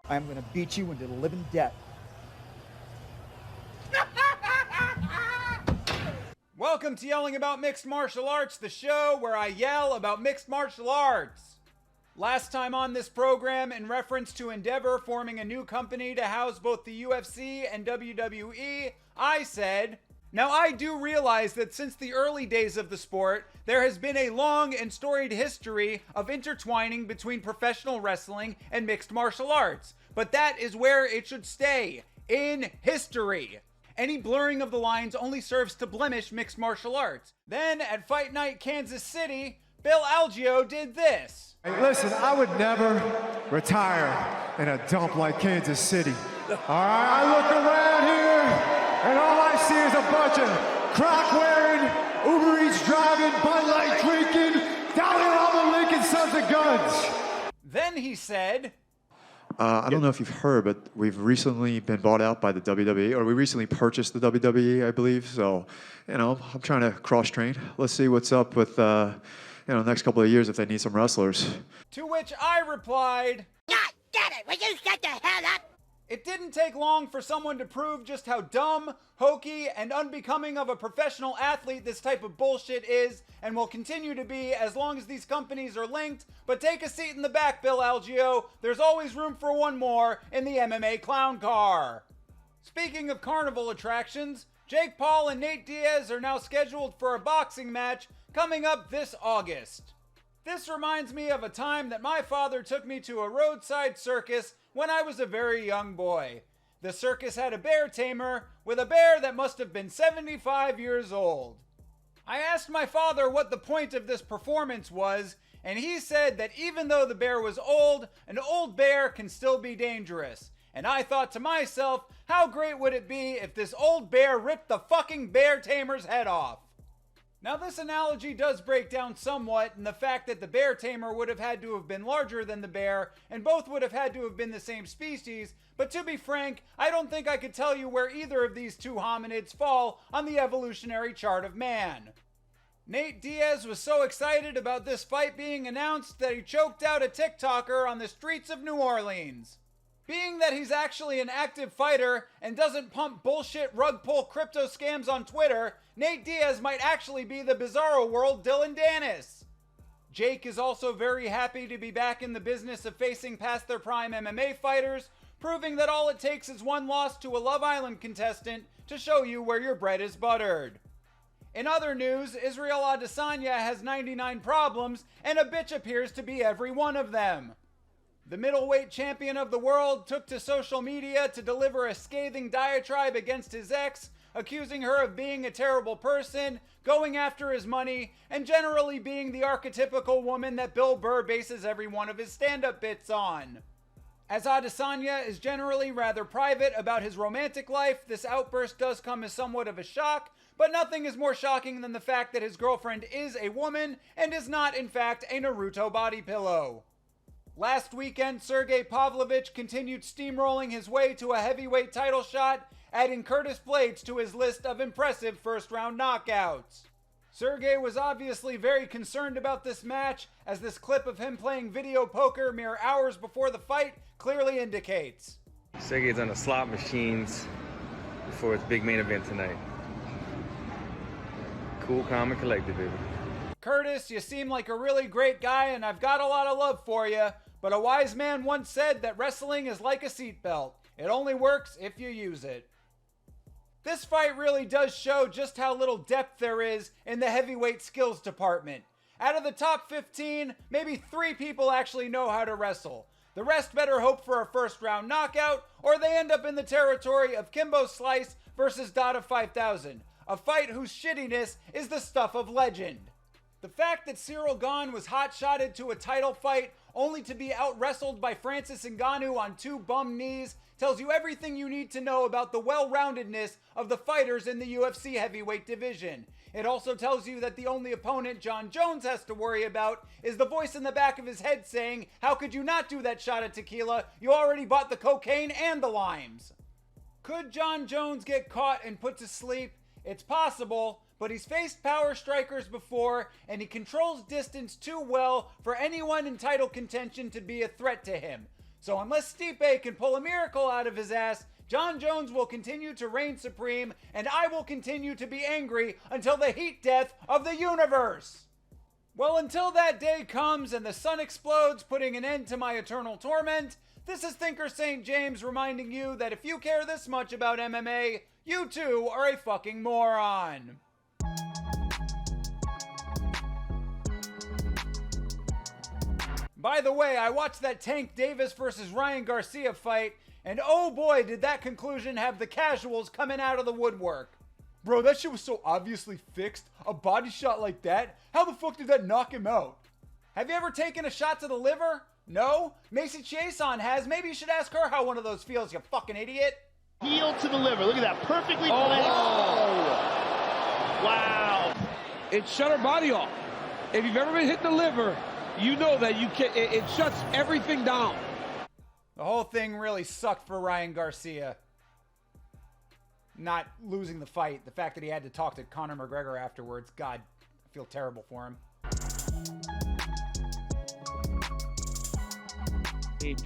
I'm going to beat you into the living death. Welcome to Yelling About Mixed Martial Arts, the show where I yell about mixed martial arts. Last time on this program, in reference to Endeavor forming a new company to house both the UFC and WWE, I said, now I do realize that since the early days of the sport, there has been a long and storied history of intertwining between professional wrestling and mixed martial arts, but that is where it should stay, in history. Any blurring of the lines only serves to blemish mixed martial arts. Then, at Fight Night Kansas City, Bill Algeo did this. Hey, listen, I would never retire in a dump like Kansas City. All right, I look around here, and all I see is a bunch of crack-wearing, Uber Eats driving, Bud Light drinking, down there all the Lincoln Sons of Guns. Then he said, I don't know if you've heard, but we've recently been bought out by the WWE, or we recently purchased the WWE, I believe. So, I'm trying to cross-train. Let's see what's up with, the next couple of years if they need some wrestlers. To which I replied, God damn it, will you shut the hell up? it didn't take long for someone to prove just how dumb, hokey, and unbecoming of a professional athlete this type of bullshit is, and will continue to be as long as these companies are linked. But take a seat in the back, Bill Algeo. There's always room for one more in the MMA clown car. Speaking of carnival attractions, Jake Paul and Nate Diaz are now scheduled for a boxing match coming up this August. This reminds me of a time that my father took me to a roadside circus when I was a very young boy. The circus had a bear tamer with a bear that must have been 75 years old. I asked my father what the point of this performance was, and he said that even though the bear was old, an old bear can still be dangerous. And I thought to myself, how great would it be if this old bear ripped the fucking bear tamer's head off? Now this analogy does break down somewhat in the fact that the bear tamer would have had to have been larger than the bear, and both would have had to have been the same species, but to be frank, I don't think I could tell you where either of these two hominids fall on the evolutionary chart of man. Nate Diaz was so excited about this fight being announced that he choked out a TikToker on the streets of New Orleans. Being that he's actually an active fighter and doesn't pump bullshit rug pull crypto scams on Twitter, Nate Diaz might actually be the Bizarro World Dylan Dennis. Jake is also very happy to be back in the business of facing past their prime MMA fighters, proving that all it takes is one loss to a Love Island contestant to show you where your bread is buttered. In other news, Israel Adesanya has 99 problems, and a bitch appears to be every one of them. The middleweight champion of the world took to social media to deliver a scathing diatribe against his ex, accusing her of being a terrible person, going after his money, and generally being the archetypical woman that Bill Burr bases every one of his stand-up bits on. As Adesanya is generally rather private about his romantic life, this outburst does come as somewhat of a shock, but nothing is more shocking than the fact that his girlfriend is a woman and is not, in fact, a Naruto body pillow. Last weekend, Sergei Pavlovich continued steamrolling his way to a heavyweight title shot, adding Curtis Blades to his list of impressive first-round knockouts. Sergei was obviously very concerned about this match, as this clip of him playing video poker mere hours before the fight clearly indicates. Sergei's on the slot machines before his big main event tonight. Cool, calm, and collected, baby. Curtis, you seem like a really great guy, and I've got a lot of love for you. But a wise man once said that wrestling is like a seatbelt. It only works if you use it. This fight really does show just how little depth there is in the heavyweight skills department. Out of the top 15, maybe 3 people actually know how to wrestle. The rest better hope for a first round knockout, or they end up in the territory of Kimbo Slice versus Dada 5000, a fight whose shittiness is the stuff of legend. The fact that Cyril Gane was hot-shotted to a title fight only to be out-wrestled by Francis Ngannou on 2 bum knees tells you everything you need to know about the well-roundedness of the fighters in the UFC heavyweight division. It also tells you that the only opponent John Jones has to worry about is the voice in the back of his head saying, "How could you not do that shot of tequila? You already bought the cocaine and the limes." Could John Jones get caught and put to sleep? It's possible, but he's faced power strikers before, and he controls distance too well for anyone in title contention to be a threat to him. So unless Stipe can pull a miracle out of his ass, John Jones will continue to reign supreme, and I will continue to be angry until the heat death of the universe. Well, until that day comes and the sun explodes, putting an end to my eternal torment, this is Thinker St. James reminding you that if you care this much about MMA, you too are a fucking moron. By the way, I watched that Tank Davis versus Ryan Garcia fight, and oh boy, did that conclusion have the casuals coming out of the woodwork. Bro, that shit was so obviously fixed. A body shot like that? How the fuck did that knock him out? Have you ever taken a shot to the liver? No? Macy Chiasson has. Maybe you should ask her how one of those feels, you fucking idiot. Heel to the liver. Look at that. Perfectly placed. Wow. It shut her body off. If you've ever been hit the liver, you know that you can. It shuts everything down. The whole thing really sucked for Ryan Garcia. Not losing the fight. The fact that he had to talk to Conor McGregor afterwards. God, I feel terrible for him. It's